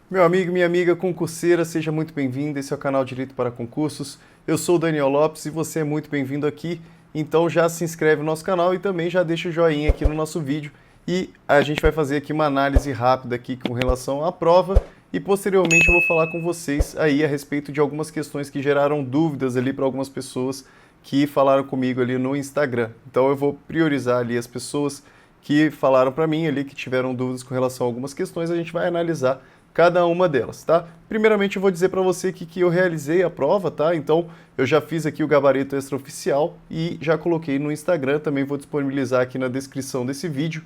Meu amigo, minha amiga concurseira, seja muito bem-vindo. Esse é o canal Direito para Concursos. Eu sou o Daniel Lopes e você é muito bem-vindo aqui. Então já se inscreve no nosso canal e também já deixa o joinha aqui no nosso vídeo. E a gente vai fazer aqui uma análise rápida aqui com relação à prova e posteriormente eu vou falar com vocês aí a respeito de algumas questões que geraram dúvidas ali para algumas pessoas que falaram comigo ali no Instagram. Então eu vou priorizar ali as pessoas que falaram para mim ali que tiveram dúvidas com relação a algumas questões, a gente vai analisar cada uma delas, tá? Primeiramente eu vou dizer para você que eu realizei a prova, tá? Então eu já fiz aqui o gabarito extraoficial e já coloquei no Instagram, também vou disponibilizar aqui na descrição desse vídeo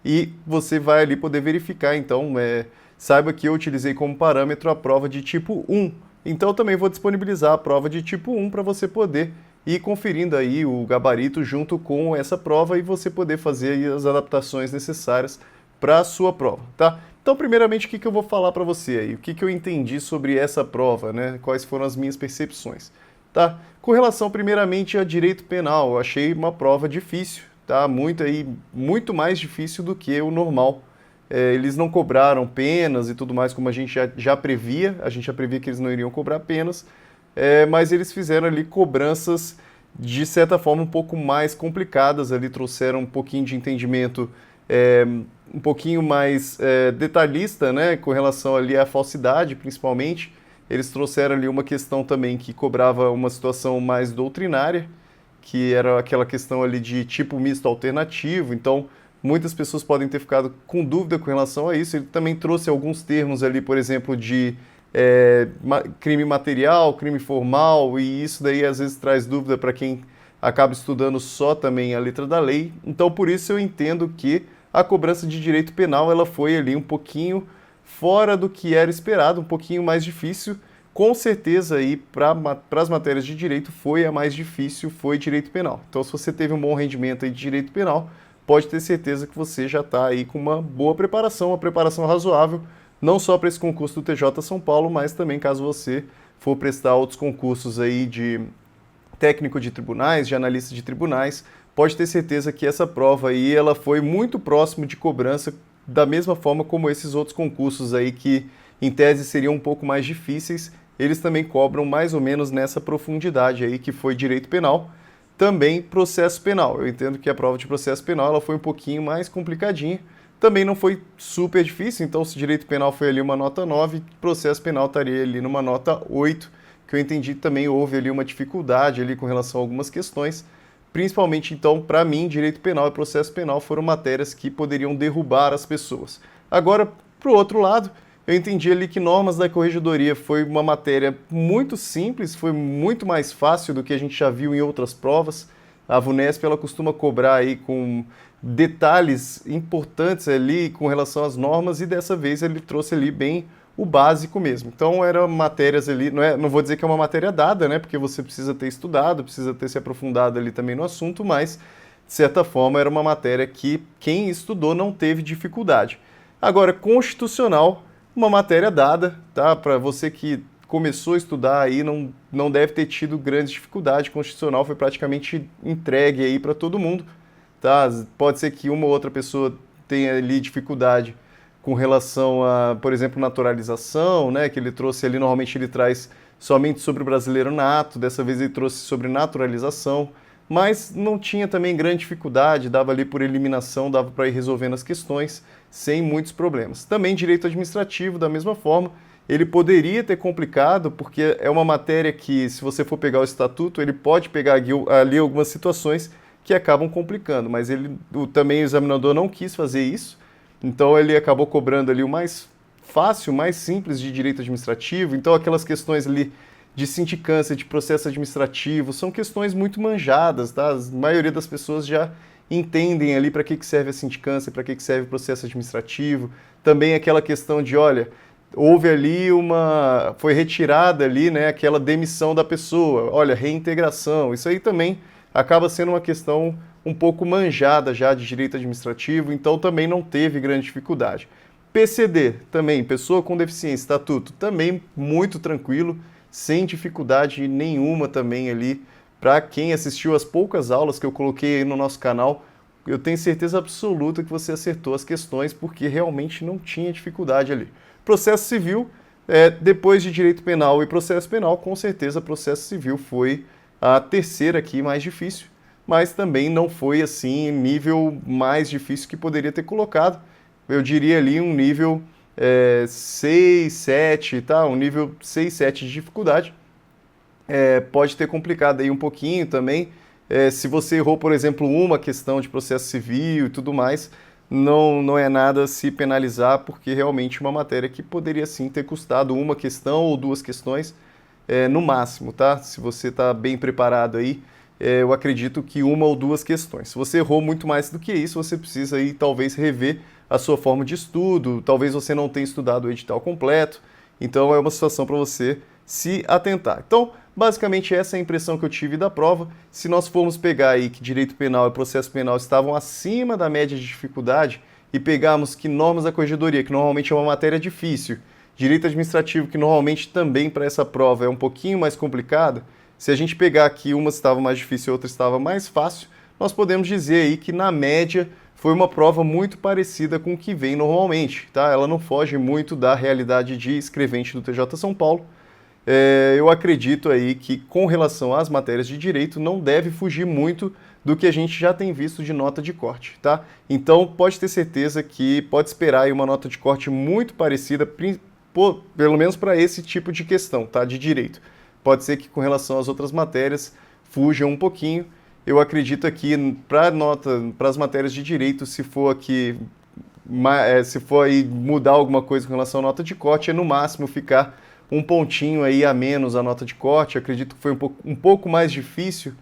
e você vai ali poder verificar, então saiba que eu utilizei como parâmetro a prova de tipo 1, então eu também vou disponibilizar a prova de tipo 1 para você poder ir conferindo aí o gabarito junto com essa prova e você poder fazer aí as adaptações necessárias para a sua prova, tá? Então, primeiramente, o que eu vou falar para você aí? O que eu entendi sobre essa prova, né? Quais foram as minhas percepções, tá? Com relação, primeiramente, a direito penal, eu achei uma prova difícil, tá? Muito mais difícil do que o normal. Eles não cobraram penas e tudo mais, como a gente já previa. A gente já previa que eles não iriam cobrar penas, mas eles fizeram ali cobranças, de certa forma, um pouco mais complicadas ali, trouxeram um pouquinho de entendimento um pouquinho mais detalhista, né, com relação ali à falsidade, principalmente. Eles trouxeram ali uma questão também que cobrava uma situação mais doutrinária, que era aquela questão ali de tipo misto alternativo, então muitas pessoas podem ter ficado com dúvida com relação a isso. Ele também trouxe alguns termos ali, por exemplo, de crime material, crime formal, e isso daí às vezes traz dúvida para quem acaba estudando só também a letra da lei. Então por isso eu entendo que a cobrança de direito penal ela foi ali um pouquinho fora do que era esperado, um pouquinho mais difícil. Com certeza aí para as matérias de direito foi a mais difícil, foi direito penal. Então se você teve um bom rendimento aí de direito penal, pode ter certeza que você já está aí com uma boa preparação, uma preparação razoável, não só para esse concurso do TJ São Paulo, mas também caso você for prestar outros concursos aí de técnico de tribunais, de analista de tribunais, pode ter certeza que essa prova aí ela foi muito próximo de cobrança, da mesma forma como esses outros concursos aí que em tese seriam um pouco mais difíceis, eles também cobram mais ou menos nessa profundidade aí que foi direito penal, também processo penal. Eu entendo que a prova de processo penal ela foi um pouquinho mais complicadinha, também não foi super difícil, então se direito penal foi ali uma nota 9, processo penal estaria ali numa nota 8, que eu entendi que também houve ali uma dificuldade ali com relação a algumas questões, principalmente então para mim direito penal e processo penal foram matérias que poderiam derrubar as pessoas. Agora, para o outro lado, eu entendi ali que normas da corregedoria foi uma matéria muito simples, foi muito mais fácil do que a gente já viu em outras provas. A VUNESP ela costuma cobrar aí com detalhes importantes ali com relação às normas e dessa vez ele trouxe ali bem o básico mesmo. Então eram matérias ali, não vou dizer que é uma matéria dada, né, porque você precisa ter estudado, precisa ter se aprofundado ali também no assunto, mas de certa forma era uma matéria que quem estudou não teve dificuldade. Agora, constitucional, uma matéria dada, tá? Para você que começou a estudar aí, não deve ter tido grande dificuldade. Constitucional foi praticamente entregue aí para todo mundo, tá? Pode ser que uma ou outra pessoa tenha ali dificuldade com relação a, por exemplo, naturalização, né? Que ele trouxe ali, normalmente ele traz somente sobre o brasileiro nato, dessa vez ele trouxe sobre naturalização, mas não tinha também grande dificuldade, dava ali por eliminação, dava para ir resolvendo as questões sem muitos problemas. Também direito administrativo, da mesma forma, ele poderia ter complicado, porque é uma matéria que, se você for pegar o estatuto, ele pode pegar ali algumas situações que acabam complicando, mas também o examinador não quis fazer isso, então ele acabou cobrando ali o mais fácil, mais simples de direito administrativo, então aquelas questões ali de sindicância, de processo administrativo, são questões muito manjadas, tá? A maioria das pessoas já entendem ali para que serve a sindicância, para que serve o processo administrativo. Também aquela questão de, olha, houve ali foi retirada ali, né, aquela demissão da pessoa, olha, reintegração. Isso aí também acaba sendo uma questão um pouco manjada já de direito administrativo, então também não teve grande dificuldade. PCD também, pessoa com deficiência, estatuto, também muito tranquilo, sem dificuldade nenhuma também ali. Para quem assistiu as poucas aulas que eu coloquei aí no nosso canal, eu tenho certeza absoluta que você acertou as questões, porque realmente não tinha dificuldade ali. Processo civil, depois de direito penal e processo penal, com certeza processo civil foi a terceira aqui mais difícil, mas também não foi assim nível mais difícil que poderia ter colocado. Eu diria ali um nível 6, 7, tá? Um nível 6, 7 de dificuldade. Pode ter complicado aí um pouquinho também. Se você errou, por exemplo, uma questão de processo civil e tudo mais, não é nada a se penalizar, porque realmente uma matéria que poderia sim ter custado uma questão ou duas questões, no máximo, tá? Se você está bem preparado aí, eu acredito que uma ou duas questões. Se você errou muito mais do que isso, você precisa aí talvez rever a sua forma de estudo, talvez você não tenha estudado o edital completo, então é uma situação para você se atentar. Então, basicamente essa é a impressão que eu tive da prova. Se nós formos pegar aí que direito penal e processo penal estavam acima da média de dificuldade e pegarmos que normas da corregedoria, que normalmente é uma matéria difícil, direito administrativo, que normalmente também para essa prova é um pouquinho mais complicado, se a gente pegar que uma estava mais difícil e outra estava mais fácil, nós podemos dizer aí que na média foi uma prova muito parecida com o que vem normalmente, tá? Ela não foge muito da realidade de escrevente do TJ São Paulo. Eu acredito aí que com relação às matérias de direito não deve fugir muito do que a gente já tem visto de nota de corte, tá? Então pode ter certeza que pode esperar aí uma nota de corte muito parecida, pelo menos para esse tipo de questão, tá? De direito. Pode ser que com relação às outras matérias fuja um pouquinho. Eu acredito aqui para as matérias de direito, se for aqui se for aí mudar alguma coisa com relação à nota de corte, é no máximo ficar um pontinho aí a menos a nota de corte. Acredito que foi um pouco mais difícil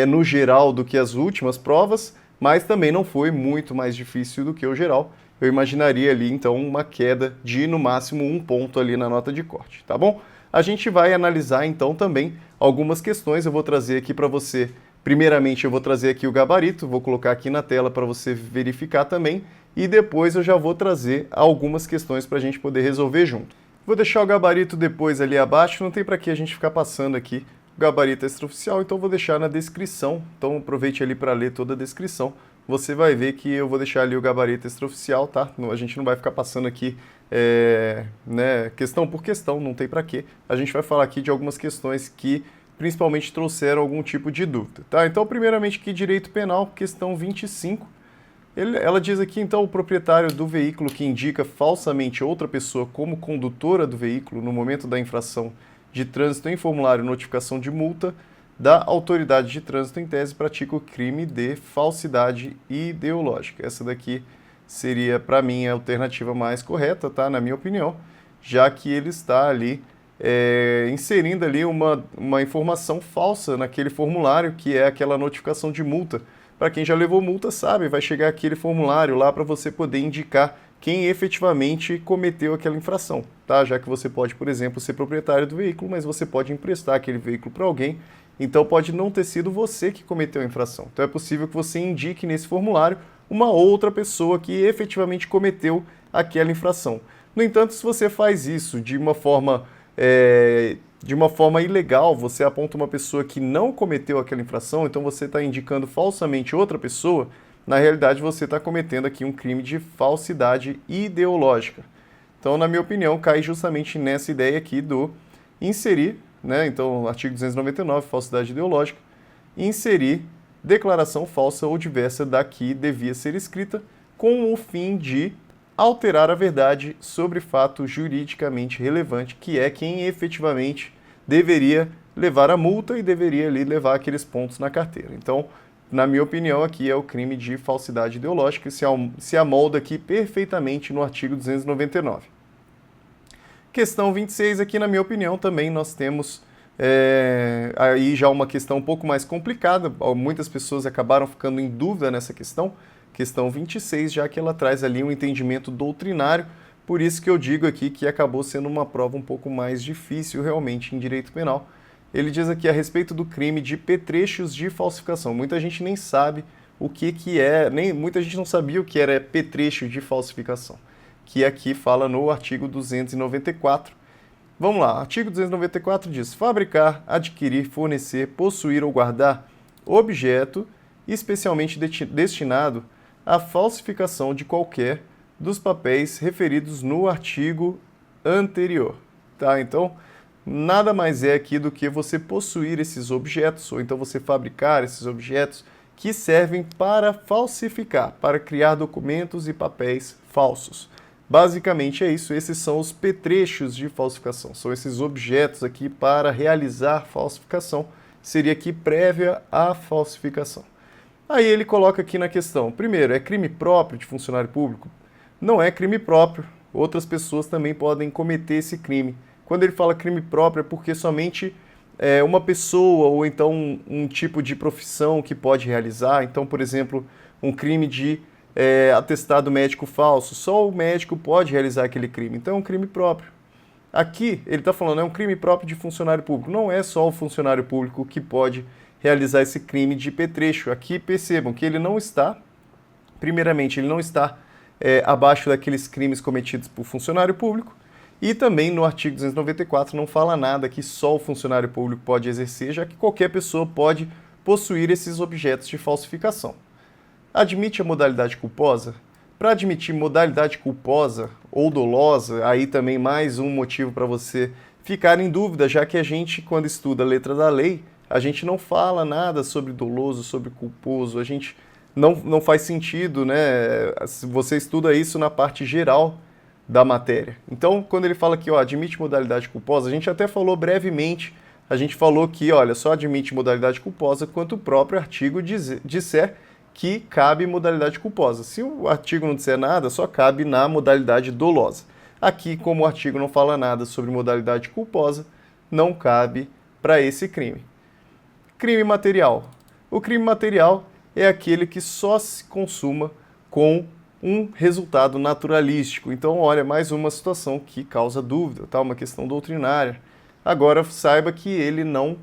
no geral do que as últimas provas, mas também não foi muito mais difícil do que o geral. Eu imaginaria ali então uma queda de no máximo um ponto ali na nota de corte, tá bom? A gente vai analisar então também algumas questões. Eu vou trazer aqui para você, primeiramente eu vou trazer aqui o gabarito, vou colocar aqui na tela para você verificar também, e depois eu já vou trazer algumas questões para a gente poder resolver junto. Vou deixar o gabarito depois ali abaixo, não tem para que a gente ficar passando aqui o gabarito extraoficial, então vou deixar na descrição, então aproveite ali para ler toda a descrição. Você vai ver que eu vou deixar ali o gabarito extraoficial, tá? A gente não vai ficar passando aqui questão por questão, não tem para quê. A gente vai falar aqui de algumas questões que principalmente trouxeram algum tipo de dúvida, tá? Então, primeiramente aqui, direito penal, questão 25. Ela diz aqui, então, o proprietário do veículo que indica falsamente outra pessoa como condutora do veículo no momento da infração de trânsito em formulário notificação de multa da autoridade de trânsito em tese pratica o crime de falsidade ideológica. Essa daqui seria, para mim, a alternativa mais correta, tá? Na minha opinião, já que ele está ali inserindo ali uma informação falsa naquele formulário, que é aquela notificação de multa. Para quem já levou multa sabe, vai chegar aquele formulário lá para você poder indicar quem efetivamente cometeu aquela infração, tá? Já que você pode, por exemplo, ser proprietário do veículo, mas você pode emprestar aquele veículo para alguém, então pode não ter sido você que cometeu a infração. Então é possível que você indique nesse formulário uma outra pessoa que efetivamente cometeu aquela infração. No entanto, se você faz isso de uma forma ilegal, você aponta uma pessoa que não cometeu aquela infração, então você está indicando falsamente outra pessoa, na realidade você está cometendo aqui um crime de falsidade ideológica. Então, na minha opinião, cai justamente nessa ideia aqui do inserir, né, então, artigo 299, falsidade ideológica, inserir declaração falsa ou diversa da que devia ser escrita com o fim de alterar a verdade sobre fato juridicamente relevante, que é quem efetivamente deveria levar a multa e deveria ali levar aqueles pontos na carteira. Então, na minha opinião, aqui é o crime de falsidade ideológica e se amolda aqui perfeitamente no artigo 299. Questão 26, aqui na minha opinião também nós temos aí já uma questão um pouco mais complicada, muitas pessoas acabaram ficando em dúvida nessa questão, questão 26, já que ela traz ali um entendimento doutrinário, por isso que eu digo aqui que acabou sendo uma prova um pouco mais difícil realmente em direito penal. Ele diz aqui a respeito do crime de petrechos de falsificação. Muita gente nem sabe o que é, muita gente não sabia o que era petrecho de falsificação, que aqui fala no artigo 294. Vamos lá, artigo 294 diz: fabricar, adquirir, fornecer, possuir ou guardar objeto especialmente destinado à falsificação de qualquer dos papéis referidos no artigo anterior, tá? Então, nada mais é aqui do que você possuir esses objetos, ou então você fabricar esses objetos que servem para falsificar, para criar documentos e papéis falsos. Basicamente é isso, esses são os petrechos de falsificação, são esses objetos aqui para realizar falsificação, seria aqui prévia à falsificação. Aí ele coloca aqui na questão, primeiro, é crime próprio de funcionário público? Não é crime próprio, outras pessoas também podem cometer esse crime. Quando ele fala crime próprio é porque somente uma pessoa ou então um tipo de profissão que pode realizar. Então, por exemplo, um crime de atestado médico falso, só o médico pode realizar aquele crime. Então é um crime próprio. Aqui ele está falando, é um crime próprio de funcionário público. Não é só o funcionário público que pode realizar esse crime de petrecho. Aqui percebam que ele não está, primeiramente, ele não está abaixo daqueles crimes cometidos por funcionário público, e também no artigo 294 não fala nada que só o funcionário público pode exercer, já que qualquer pessoa pode possuir esses objetos de falsificação. Admite a modalidade culposa? Para admitir modalidade culposa ou dolosa, aí também mais um motivo para você ficar em dúvida, já que a gente, quando estuda a letra da lei, a gente não fala nada sobre doloso, sobre culposo, a gente não faz sentido, né? Você estuda isso na parte geral da matéria. Então, quando ele fala aqui, ó, admite modalidade culposa, a gente até falou brevemente, a gente falou que, olha, só admite modalidade culposa quanto o próprio artigo disser que cabe modalidade culposa. Se o artigo não disser nada, só cabe na modalidade dolosa. Aqui, como o artigo não fala nada sobre modalidade culposa, não cabe para esse crime. Crime material. O crime material é aquele que só se consuma com um resultado naturalístico. Então, olha, mais uma situação que causa dúvida, tá? Uma questão doutrinária. Agora, saiba que ele não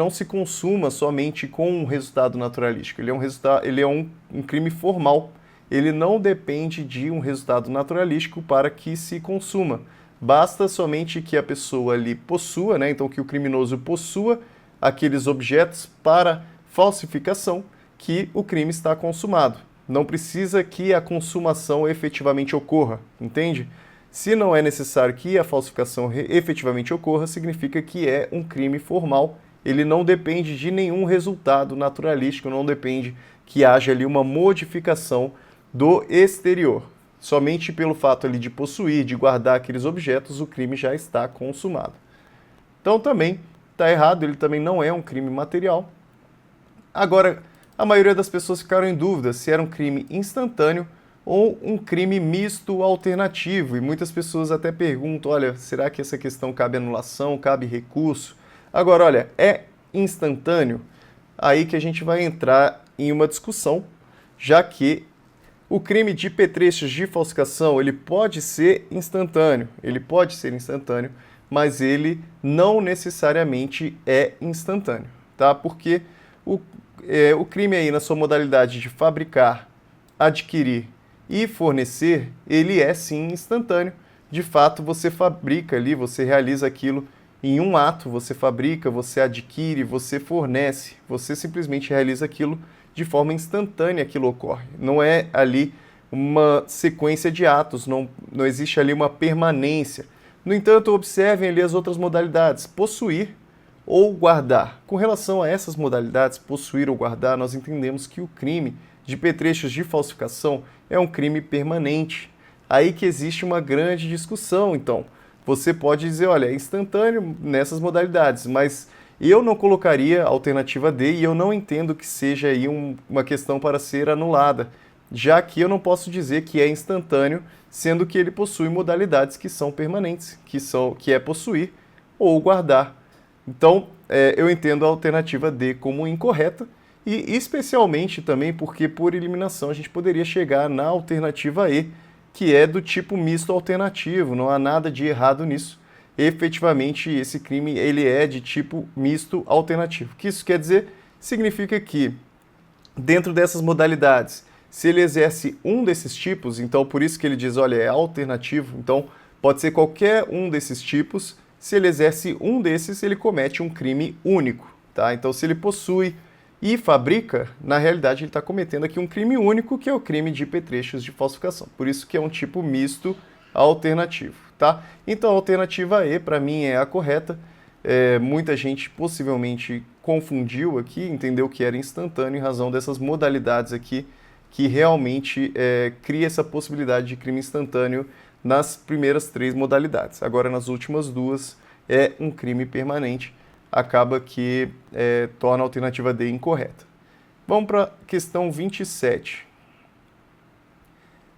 se consuma somente com um resultado naturalístico. Ele é um crime formal. Ele não depende de um resultado naturalístico para que se consuma. Basta somente que a pessoa ali possua, né? Então que o criminoso possua aqueles objetos para falsificação, que o crime está consumado. Não precisa que a consumação efetivamente ocorra, entende? Se não é necessário que a falsificação efetivamente ocorra, significa que é um crime formal. Ele não depende de nenhum resultado naturalístico, não depende que haja ali uma modificação do exterior. Somente pelo fato ali de possuir, de guardar aqueles objetos, o crime já está consumado. Então também está errado, ele também não é um crime material. Agora, a maioria das pessoas ficaram em dúvida se era um crime instantâneo ou um crime misto alternativo. E muitas pessoas até perguntam, olha, será que essa questão cabe anulação, cabe recurso? Agora, olha, é instantâneo? Aí que a gente vai entrar em uma discussão, já que o crime de petrechos de falsificação, ele pode ser instantâneo, mas ele não necessariamente é instantâneo, tá? Porque o crime aí na sua modalidade de fabricar, adquirir e fornecer, ele é sim instantâneo. De fato, você fabrica ali, você realiza aquilo em um ato, você fabrica, você adquire, você fornece, você simplesmente realiza aquilo de forma instantânea, aquilo ocorre. Não é ali uma sequência de atos, não existe ali uma permanência. No entanto, observem ali as outras modalidades, possuir ou guardar. Com relação a essas modalidades, possuir ou guardar, nós entendemos que o crime de petrechos de falsificação é um crime permanente. Aí que existe uma grande discussão, então. Você pode dizer, olha, é instantâneo nessas modalidades, mas eu não colocaria a alternativa D e eu não entendo que seja aí uma questão para ser anulada, já que eu não posso dizer que é instantâneo, sendo que ele possui modalidades que são permanentes, que é possuir ou guardar. Então, eu entendo a alternativa D como incorreta, e especialmente também porque, por eliminação, a gente poderia chegar na alternativa E, que é do tipo misto alternativo, não há nada de errado nisso. Efetivamente, esse crime ele é de tipo misto alternativo. O que isso quer dizer? Significa que, dentro dessas modalidades, se ele exerce um desses tipos, então por isso que ele diz, olha, é alternativo, então pode ser qualquer um desses tipos. Se ele exerce um desses, ele comete um crime único, tá? Então, se ele possui e fabrica, na realidade ele está cometendo aqui um crime único, que é o crime de petrechos de falsificação. Por isso que é um tipo misto alternativo, tá? Então a alternativa E, para mim, é a correta. Muita gente possivelmente confundiu aqui, entendeu que era instantâneo em razão dessas modalidades aqui, que realmente cria essa possibilidade de crime instantâneo nas primeiras 3 modalidades. Agora, nas últimas 2, é um crime permanente, acaba que torna a alternativa D incorreta. Vamos para a questão 27.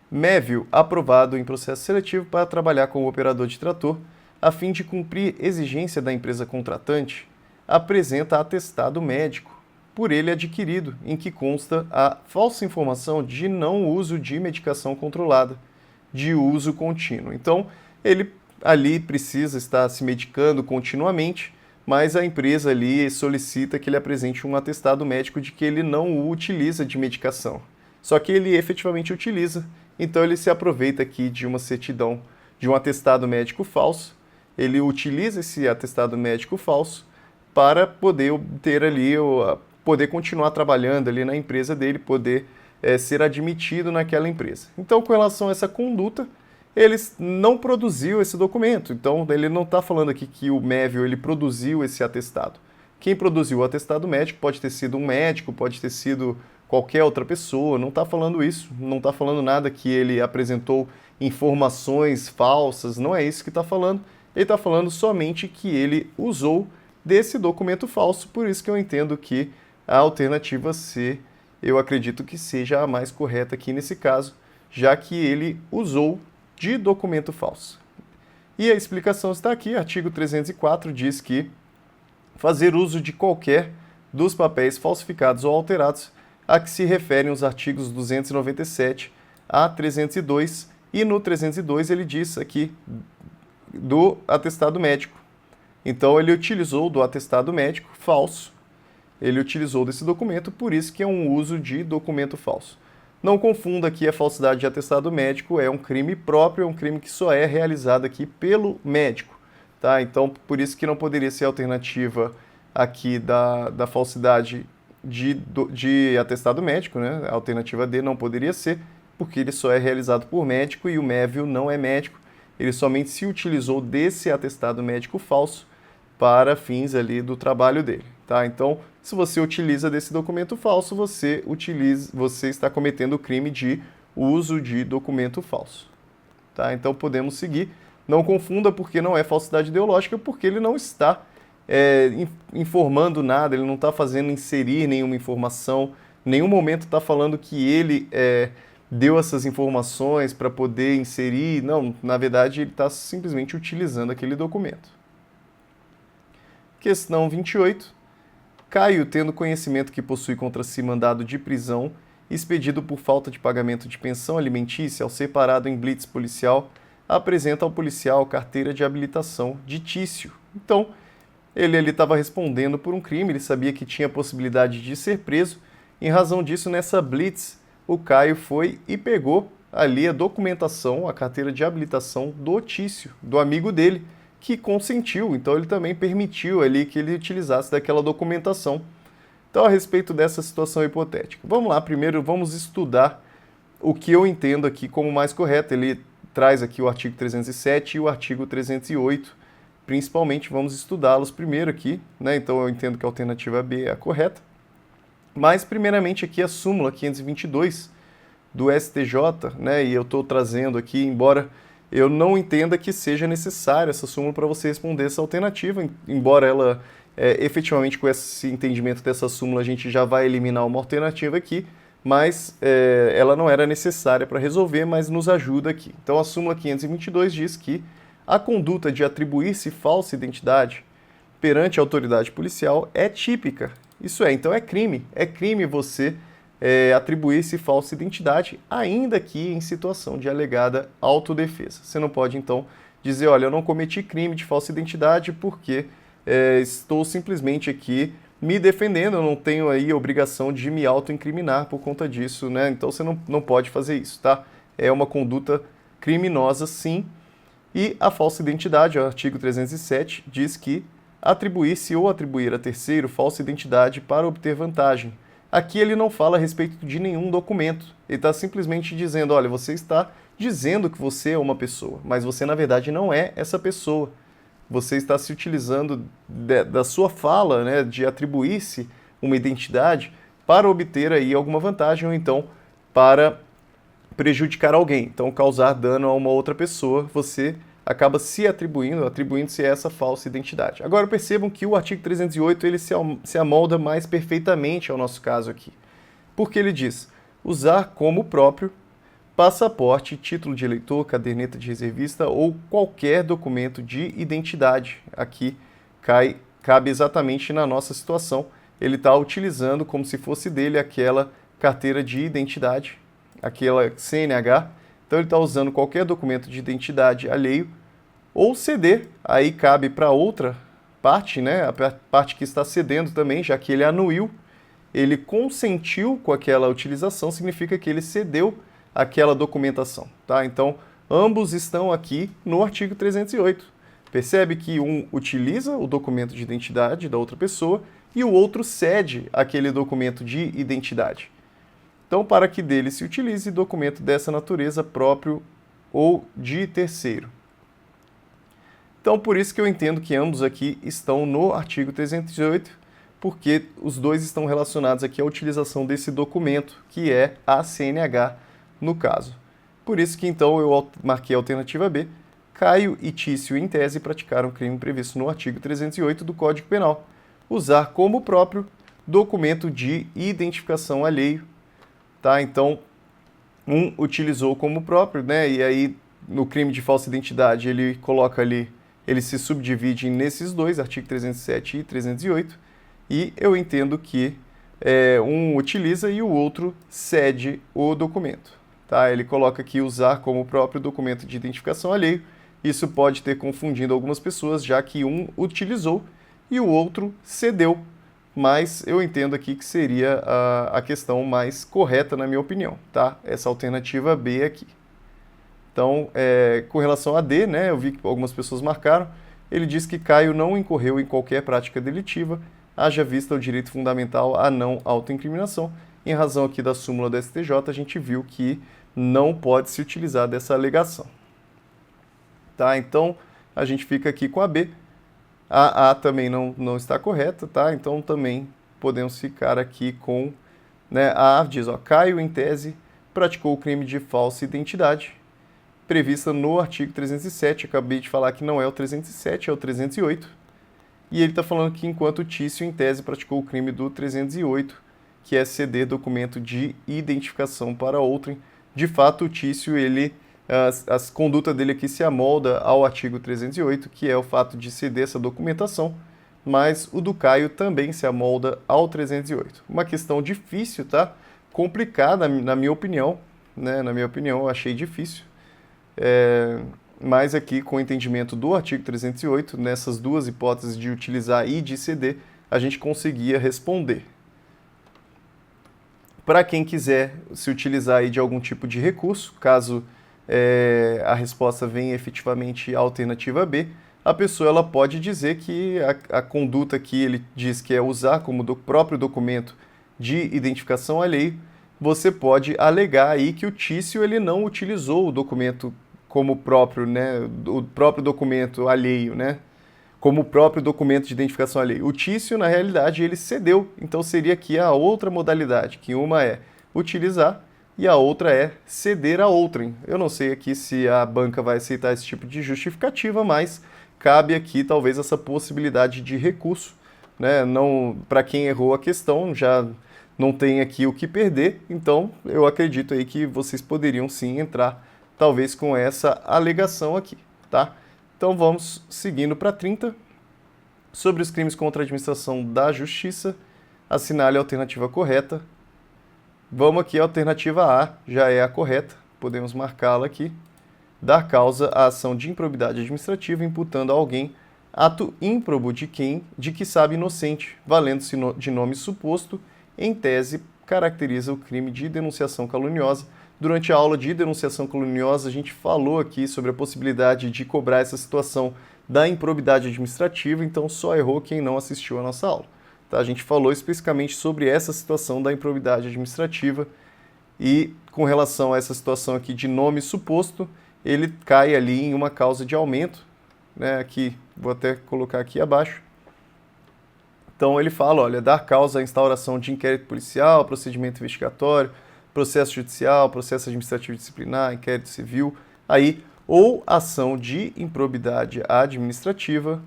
Mévio, aprovado em processo seletivo para trabalhar como operador de trator, a fim de cumprir exigência da empresa contratante, apresenta atestado médico, por ele adquirido, em que consta a falsa informação de não uso de medicação controlada, de uso contínuo. Então, ele ali precisa estar se medicando continuamente, mas a empresa ali solicita que ele apresente um atestado médico de que ele não o utiliza de medicação. Só que ele efetivamente utiliza, então ele se aproveita aqui de uma certidão, de um atestado médico falso, ele utiliza esse atestado médico falso para poder obter ali, poder continuar trabalhando ali na empresa dele, poder ser admitido naquela empresa. Então, com relação a essa conduta, ele não produziu esse documento. Então, ele não está falando aqui que o Mévio ele produziu esse atestado. Quem produziu o atestado médico pode ter sido um médico, pode ter sido qualquer outra pessoa, não está falando isso, não está falando nada que ele apresentou informações falsas, não é isso que está falando. Ele está falando somente que ele usou desse documento falso, por isso que eu entendo que a alternativa C, eu acredito que seja a mais correta aqui nesse caso, já que ele usou de documento falso. E a explicação está aqui, artigo 304 diz que fazer uso de qualquer dos papéis falsificados ou alterados a que se referem os artigos 297 a 302, e no 302 ele diz aqui do atestado médico. Então ele utilizou do atestado médico falso, ele utilizou desse documento, por isso que é um uso de documento falso. Não confunda aqui a falsidade de atestado médico, é um crime próprio, é um crime que só é realizado aqui pelo médico, tá? Então por isso que não poderia ser a alternativa aqui da falsidade de atestado médico, né? A alternativa D não poderia ser, porque ele só é realizado por médico e o Mévio não é médico. Ele somente se utilizou desse atestado médico falso para fins ali do trabalho dele, tá? Então, se você utiliza desse documento falso, você está cometendo o crime de uso de documento falso, tá? Então, podemos seguir. Não confunda, porque não é falsidade ideológica, porque ele não está informando nada, ele não está fazendo inserir nenhuma informação, em nenhum momento está falando que ele deu essas informações para poder inserir. Não, na verdade ele está simplesmente utilizando aquele documento. Questão 28. Caio, tendo conhecimento que possui contra si mandado de prisão, expedido por falta de pagamento de pensão alimentícia ao ser parado em blitz policial, apresenta ao policial carteira de habilitação de Tício. Então, ele estava respondendo por um crime, ele sabia que tinha possibilidade de ser preso. Em razão disso, nessa blitz, o Caio foi e pegou ali a documentação, a carteira de habilitação do Tício, do amigo dele, que consentiu. Então ele também permitiu ali que ele utilizasse daquela documentação. Então, a respeito dessa situação hipotética, vamos lá, primeiro vamos estudar o que eu entendo aqui como mais correto. Ele traz aqui o artigo 307 e o artigo 308, principalmente vamos estudá-los primeiro aqui, né? Então eu entendo que a alternativa B é a correta. Mas, primeiramente, aqui a súmula 522 do STJ, né? E eu estou trazendo aqui, embora eu não entenda que seja necessária essa súmula para você responder essa alternativa, embora ela, efetivamente, com esse entendimento dessa súmula, a gente já vai eliminar uma alternativa aqui, mas ela não era necessária para resolver, mas nos ajuda aqui. Então, a súmula 522 diz que a conduta de atribuir-se falsa identidade perante a autoridade policial é típica. Isso é, então é crime. É crime você atribuir-se falsa identidade, ainda que em situação de alegada autodefesa. Você não pode, então, dizer, olha, eu não cometi crime de falsa identidade porque estou simplesmente aqui me defendendo, eu não tenho aí a obrigação de me autoincriminar por conta disso, né? Então você não pode fazer isso, tá? É uma conduta criminosa, sim. E a falsa identidade, o artigo 307, diz que atribuir-se ou atribuir a terceiro falsa identidade para obter vantagem. Aqui ele não fala a respeito de nenhum documento. Ele está simplesmente dizendo, olha, você está dizendo que você é uma pessoa, mas você na verdade não é essa pessoa. Você está se utilizando da sua fala, né, de atribuir-se uma identidade para obter aí alguma vantagem ou então para prejudicar alguém, então causar dano a uma outra pessoa, você acaba se atribuindo-se a essa falsa identidade. Agora percebam que o artigo 308 ele se amolda mais perfeitamente ao nosso caso aqui, porque ele diz usar como próprio passaporte, título de eleitor, caderneta de reservista ou qualquer documento de identidade. Aqui cabe exatamente na nossa situação. Ele está utilizando como se fosse dele aquela carteira de identidade, aquela CNH. Então ele está usando qualquer documento de identidade alheio ou ceder. Aí cabe para outra parte, né? A parte que está cedendo também, já que ele anuiu, ele consentiu com aquela utilização, significa que ele cedeu aquela documentação, tá? Então, ambos estão aqui no artigo 308. Percebe que um utiliza o documento de identidade da outra pessoa e o outro cede aquele documento de identidade. Então, para que dele se utilize documento dessa natureza próprio ou de terceiro. Então, por isso que eu entendo que ambos aqui estão no artigo 308, porque os dois estão relacionados aqui à utilização desse documento, que é a CNH, no caso. Por isso que então eu marquei a alternativa B. Caio e Tício, em tese, praticaram o crime previsto no artigo 308 do Código Penal. Usar como próprio documento de identificação alheio. Tá? Então, um utilizou como próprio, né? E aí no crime de falsa identidade ele coloca ali, ele se subdivide nesses dois, artigo 307 e 308. E eu entendo que um utiliza e o outro cede o documento. Tá? Ele coloca aqui usar como próprio documento de identificação alheio. Isso pode ter confundido algumas pessoas, já que um utilizou e o outro cedeu. Mas eu entendo aqui que seria a questão mais correta, na minha opinião. Tá? Essa alternativa B aqui. Então, com relação a D, né, eu vi que algumas pessoas marcaram, ele diz que Caio não incorreu em qualquer prática delitiva, haja vista o direito fundamental à não autoincriminação. Em razão aqui da súmula do STJ, a gente viu que não pode se utilizar dessa alegação. Tá? Então, a gente fica aqui com a B. A também não está correta, tá? Então também podemos ficar aqui com, né, a A diz, ó, Caio, em tese, praticou o crime de falsa identidade, prevista no artigo 307. Acabei de falar que não é o 307, é o 308. E ele está falando que enquanto Tício, em tese, praticou o crime do 308, que é ceder documento de identificação para outrem. De fato, o Tício, a conduta dele aqui se amolda ao artigo 308, que é o fato de ceder essa documentação, mas o do Caio também se amolda ao 308. Uma questão difícil, tá? Complicada, na minha opinião, né? Na minha opinião, eu achei difícil. Mas aqui, com o entendimento do artigo 308, nessas duas hipóteses de utilizar e de ceder, a gente conseguia responder. Para quem quiser se utilizar aí de algum tipo de recurso, caso a resposta venha efetivamente a alternativa B, a pessoa ela pode dizer que a conduta que ele diz que é usar como próprio documento de identificação alheio, você pode alegar aí que o Tício ele não utilizou o documento como próprio, né, o próprio documento alheio, né, como o próprio documento de identificação alheio. O Tício, na realidade, ele cedeu, então seria aqui a outra modalidade, que uma é utilizar e a outra é ceder a outrem. Eu não sei aqui se a banca vai aceitar esse tipo de justificativa, mas cabe aqui talvez essa possibilidade de recurso, né? Não, para quem errou a questão, já não tem aqui o que perder, então eu acredito aí que vocês poderiam sim entrar talvez com essa alegação aqui, tá? Então vamos seguindo para 30. Sobre os crimes contra a administração da justiça, assinale a alternativa correta. Vamos aqui, a alternativa A já é a correta, podemos marcá-la aqui. Dar causa à ação de improbidade administrativa imputando a alguém ato ímprobo de que sabe inocente, valendo-se de nome suposto, em tese, caracteriza o crime de denunciação caluniosa. Durante a aula de denunciação caluniosa, a gente falou aqui sobre a possibilidade de cobrar essa situação da improbidade administrativa, então só errou quem não assistiu a nossa aula. Tá? A gente falou especificamente sobre essa situação da improbidade administrativa e com relação a essa situação aqui de nome suposto, ele cai ali em uma causa de aumento, né? Aqui, vou até colocar aqui abaixo. Então ele fala, olha, dar causa à instauração de inquérito policial, procedimento investigatório, processo judicial, processo administrativo disciplinar, inquérito civil, aí, ou ação de improbidade administrativa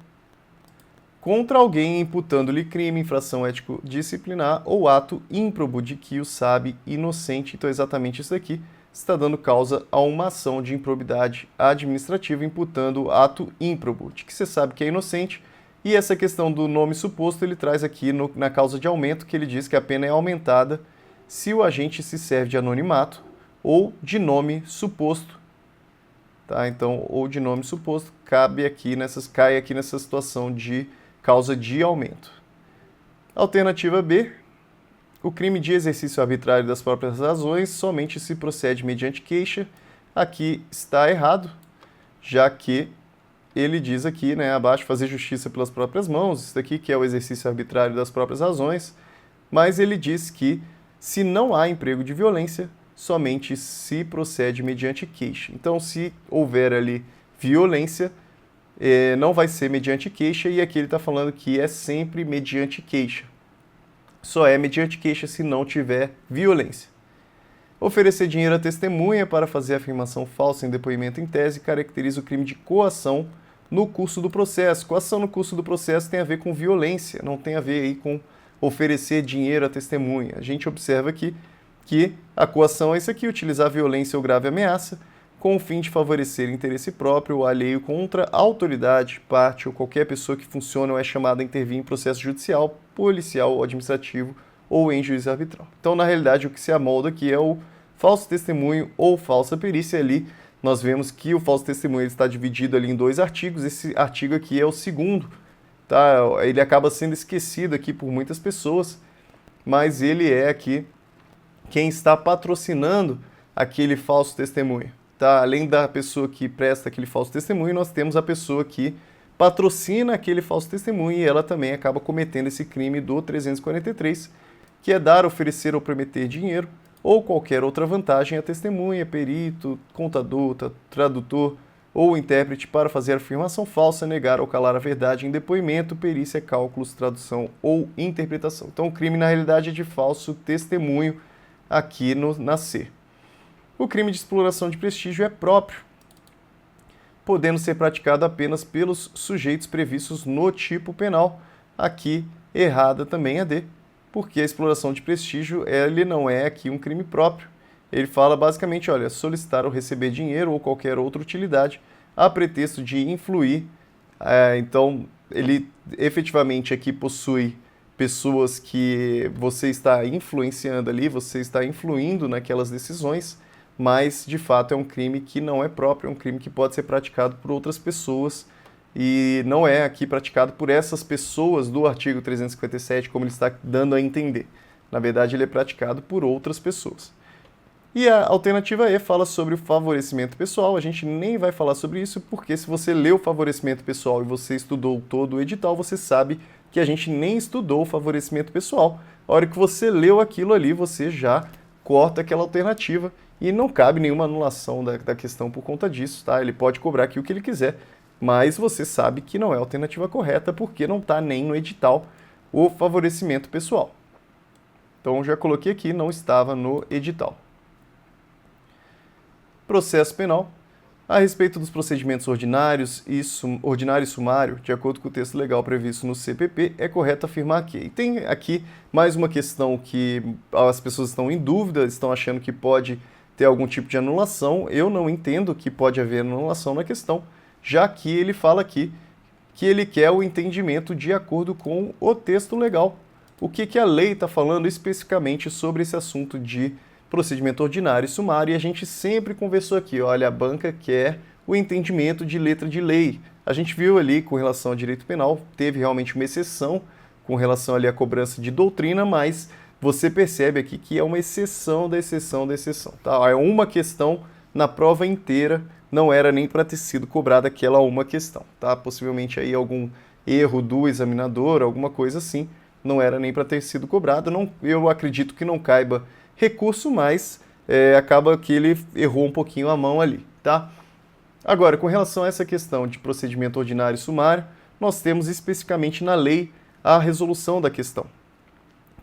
contra alguém imputando-lhe crime, infração ético-disciplinar ou ato ímprobo de que o sabe inocente. Então é exatamente isso aqui, está dando causa a uma ação de improbidade administrativa imputando ato ímprobo, de que você sabe que é inocente. E essa questão do nome suposto ele traz aqui na causa de aumento, que ele diz que a pena é aumentada se o agente se serve de anonimato ou de nome suposto. Tá? Então, ou de nome suposto, cai aqui nessa situação de causa de aumento. Alternativa B, o crime de exercício arbitrário das próprias razões somente se procede mediante queixa. Aqui está errado, já que ele diz aqui, né, abaixo, fazer justiça pelas próprias mãos, isso daqui que é o exercício arbitrário das próprias razões, mas ele diz que se não há emprego de violência, somente se procede mediante queixa. Então, se houver ali violência, não vai ser mediante queixa, e aqui ele está falando que é sempre mediante queixa. Só é mediante queixa se não tiver violência. Oferecer dinheiro à testemunha para fazer afirmação falsa em depoimento em tese caracteriza o crime de coação no curso do processo. Coação no curso do processo tem a ver com violência, não tem a ver aí com oferecer dinheiro à testemunha. A gente observa aqui que a coação é isso aqui, utilizar violência ou grave ameaça com o fim de favorecer interesse próprio ou alheio contra a autoridade, parte ou qualquer pessoa que funcione ou é chamada a intervir em processo judicial, policial ou administrativo ou em juízo arbitral. Então, na realidade, o que se amolda aqui é o falso testemunho ou falsa perícia. Ali nós vemos que o falso testemunho está dividido ali em 2 artigos, esse artigo aqui é o segundo, tá? Ele acaba sendo esquecido aqui por muitas pessoas, mas ele é aqui quem está patrocinando aquele falso testemunho. Tá? Além da pessoa que presta aquele falso testemunho, nós temos a pessoa que patrocina aquele falso testemunho e ela também acaba cometendo esse crime do 343, que é dar, oferecer ou prometer dinheiro ou qualquer outra vantagem à testemunha, perito, contador, tradutor ou intérprete para fazer afirmação falsa, negar ou calar a verdade em depoimento, perícia, cálculos, tradução ou interpretação. Então o crime na realidade é de falso testemunho aqui na C. O crime de exploração de prestígio é próprio, podendo ser praticado apenas pelos sujeitos previstos no tipo penal. Aqui, errada também a D, porque a exploração de prestígio ele não é aqui um crime próprio. Ele fala basicamente, olha, solicitar ou receber dinheiro ou qualquer outra utilidade a pretexto de influir. Então, ele efetivamente aqui possui pessoas que você está influenciando ali, você está influindo naquelas decisões, mas de fato é um crime que não é próprio, é um crime que pode ser praticado por outras pessoas e não é aqui praticado por essas pessoas do artigo 357, como ele está dando a entender. Na verdade, ele é praticado por outras pessoas. E a alternativa E fala sobre o favorecimento pessoal. A gente nem vai falar sobre isso, porque se você leu o favorecimento pessoal e você estudou todo o edital, você sabe que a gente nem estudou o favorecimento pessoal. A hora que você leu aquilo ali, você já corta aquela alternativa e não cabe nenhuma anulação da questão por conta disso, tá? Ele pode cobrar aqui o que ele quiser, mas você sabe que não é a alternativa correta porque não está nem no edital o favorecimento pessoal. Então, já coloquei aqui, não estava no edital. Processo penal. A respeito dos procedimentos ordinários e sumário, de acordo com o texto legal previsto no CPP, é correto afirmar que... E tem aqui mais uma questão que as pessoas estão em dúvida, estão achando que pode ter algum tipo de anulação. Eu não entendo que pode haver anulação na questão, já que ele fala aqui que ele quer o entendimento de acordo com o texto legal. O que a lei está falando especificamente sobre esse assunto de procedimento ordinário e sumário, e a gente sempre conversou aqui, olha, a banca quer o entendimento de letra de lei. A gente viu ali com relação ao direito penal, teve realmente uma exceção com relação ali à cobrança de doutrina, mas você percebe aqui que é uma exceção da exceção da exceção. Tá? É uma questão na prova inteira, não era nem para ter sido cobrada aquela uma questão. Tá? Possivelmente aí algum erro do examinador, alguma coisa assim, não era nem para ter sido cobrada. Não, eu acredito que não caiba recurso, mas acaba que ele errou um pouquinho a mão ali, tá? Agora, com relação a essa questão de procedimento ordinário e sumário, nós temos especificamente na lei a resolução da questão.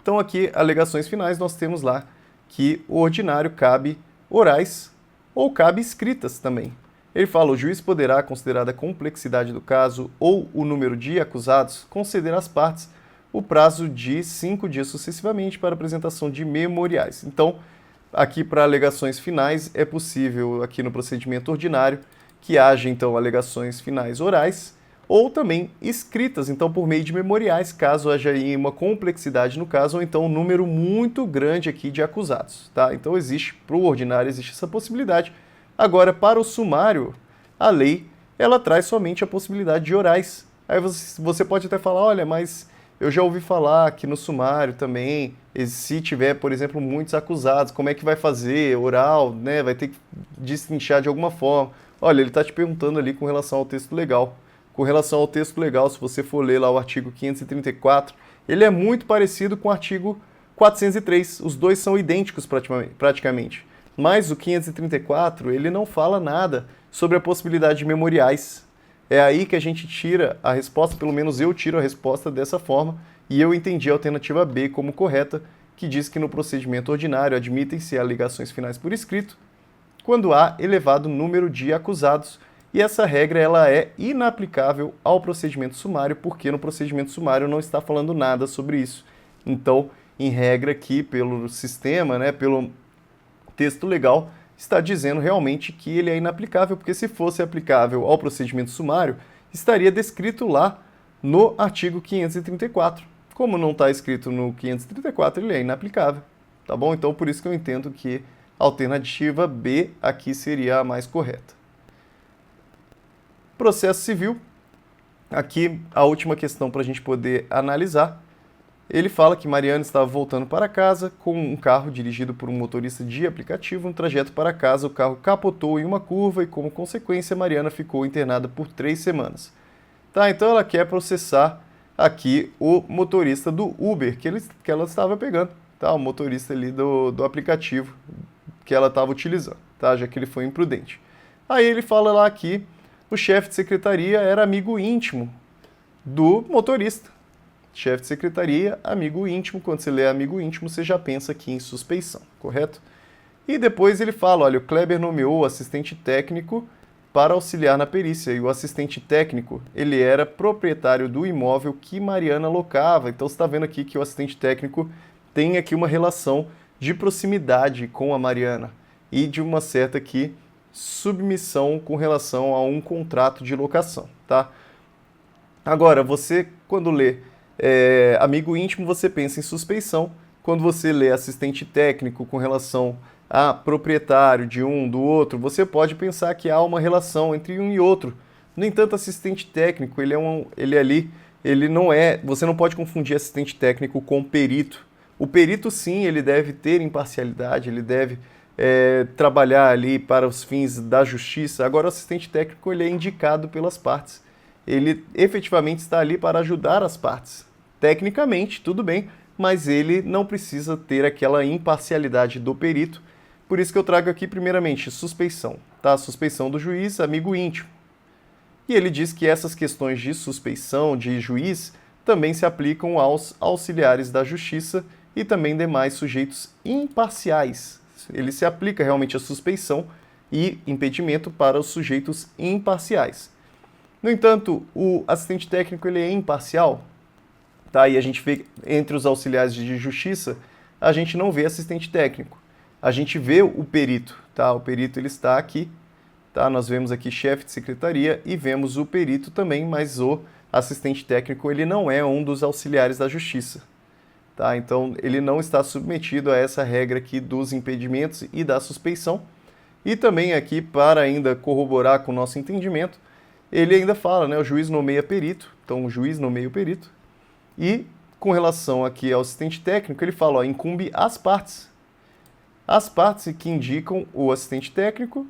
Então aqui, alegações finais, nós temos lá que o ordinário cabe orais ou cabe escritas também. Ele fala, o juiz poderá, considerada a complexidade do caso ou o número de acusados, conceder às partes o prazo de 5 dias sucessivamente para apresentação de memoriais. Então, aqui para alegações finais, é possível, aqui no procedimento ordinário, que haja, então, alegações finais orais ou também escritas, então, por meio de memoriais, caso haja aí uma complexidade no caso, ou então um número muito grande aqui de acusados, tá? Então, existe, para o ordinário, existe essa possibilidade. Agora, para o sumário, a lei, ela traz somente a possibilidade de orais. Aí você pode até falar, olha, mas eu já ouvi falar que no sumário também, se tiver, por exemplo, muitos acusados, como é que vai fazer? Oral, né? Vai ter que destrinchar de alguma forma. Olha, ele está te perguntando ali com relação ao texto legal. Com relação ao texto legal, se você for ler lá o artigo 534, ele é muito parecido com o artigo 403. Os dois são idênticos praticamente. Mas o 534, ele não fala nada sobre a possibilidade de memoriais. É aí que a gente tira a resposta, pelo menos eu tiro a resposta dessa forma, e eu entendi a alternativa B como correta, que diz que no procedimento ordinário admitem-se alegações finais por escrito, quando há elevado número de acusados, e essa regra ela é inaplicável ao procedimento sumário, porque no procedimento sumário não está falando nada sobre isso. Então, em regra aqui, pelo sistema, né, pelo texto legal, está dizendo realmente que ele é inaplicável, porque se fosse aplicável ao procedimento sumário, estaria descrito lá no artigo 534. Como não está escrito no 534, ele é inaplicável, tá bom? Então, por isso que eu entendo que a alternativa B aqui seria a mais correta. Processo civil, aqui a última questão para a gente poder analisar. Ele fala que Mariana estava voltando para casa com um carro dirigido por um motorista de aplicativo. No trajeto para casa, o carro capotou em uma curva e, como consequência, Mariana ficou internada por 3 semanas. Tá, então ela quer processar aqui o motorista do Uber que ela estava pegando, tá? O motorista ali do aplicativo que ela estava utilizando, tá? Já que ele foi imprudente. Aí ele fala lá que o chefe de secretaria era amigo íntimo do motorista. Chefe de secretaria, amigo íntimo. Quando você lê amigo íntimo, você já pensa aqui em suspeição, correto? E depois ele fala, olha, o Kleber nomeou o assistente técnico para auxiliar na perícia. E o assistente técnico, ele era proprietário do imóvel que Mariana locava. Então você está vendo aqui que o assistente técnico tem aqui uma relação de proximidade com a Mariana e de uma certa aqui submissão com relação a um contrato de locação, tá? Agora, você, quando lê amigo íntimo, você pensa em suspeição. Quando você lê assistente técnico com relação a proprietário de um, do outro, você pode pensar que há uma relação entre um e outro. No entanto, assistente técnico, ele não é, você não pode confundir assistente técnico com perito. O perito, sim, ele deve ter imparcialidade, ele deve trabalhar ali para os fins da justiça. Agora, o assistente técnico, ele é indicado pelas partes. Ele efetivamente está ali para ajudar as partes. Tecnicamente, tudo bem, mas ele não precisa ter aquela imparcialidade do perito. Por isso que eu trago aqui, primeiramente, suspeição, tá? Suspeição do juiz, amigo íntimo. E ele diz que essas questões de suspeição, de juiz, também se aplicam aos auxiliares da justiça e também demais sujeitos imparciais. Ele se aplica realmente a suspeição e impedimento para os sujeitos imparciais. No entanto, o assistente técnico ele é imparcial, tá? E a gente vê entre os auxiliares de justiça, a gente não vê assistente técnico. A gente vê o perito, tá? O perito ele está aqui, tá? Nós vemos aqui chefe de secretaria e vemos o perito também, mas o assistente técnico ele não é um dos auxiliares da justiça, tá? Então ele não está submetido a essa regra aqui dos impedimentos e da suspeição. E também aqui, para ainda corroborar com o nosso entendimento, ele ainda fala, né? O juiz nomeia perito, então o juiz nomeia o perito. E com relação aqui ao assistente técnico, ele fala, ó, incumbe às partes. As partes que indicam o assistente técnico.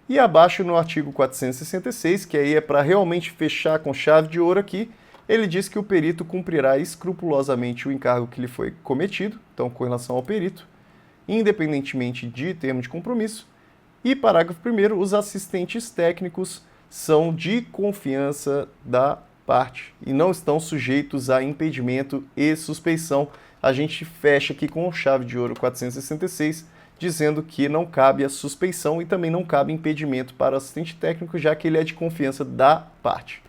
E abaixo no artigo 466, que aí é para realmente fechar com chave de ouro aqui, ele diz que o perito cumprirá escrupulosamente o encargo que lhe foi cometido, então com relação ao perito, independentemente de termo de compromisso. E parágrafo 1º, os assistentes técnicos são de confiança da parte e não estão sujeitos a impedimento e suspeição. A gente fecha aqui com chave de ouro 466, dizendo que não cabe a suspeição e também não cabe impedimento para o assistente técnico, já que ele é de confiança da parte.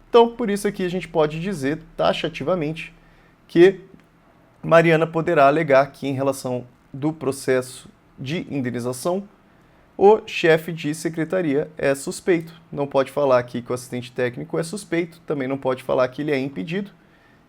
Então, por isso aqui a gente pode dizer taxativamente que Mariana poderá alegar que em relação do processo de indenização, o chefe de secretaria é suspeito. Não pode falar aqui que o assistente técnico é suspeito, também não pode falar que ele é impedido.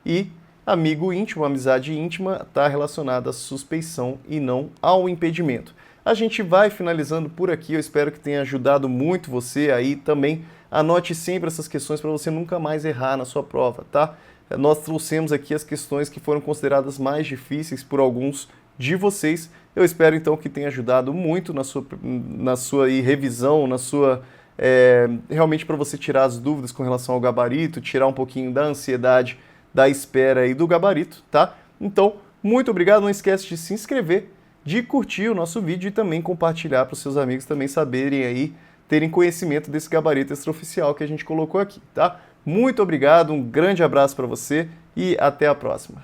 E amigo íntimo, amizade íntima, está relacionada à suspeição e não ao impedimento. A gente vai finalizando por aqui, eu espero que tenha ajudado muito você aí também. Anote sempre essas questões para você nunca mais errar na sua prova, tá? Nós trouxemos aqui as questões que foram consideradas mais difíceis por alguns de vocês. Eu espero então que tenha ajudado muito na sua aí, revisão, realmente para você tirar as dúvidas com relação ao gabarito, tirar um pouquinho da ansiedade da espera e do gabarito, tá? Então, muito obrigado, não esquece de se inscrever, de curtir o nosso vídeo e também compartilhar para os seus amigos também saberem aí, terem conhecimento desse gabarito extraoficial que a gente colocou aqui, tá? Muito obrigado, um grande abraço para você e até a próxima.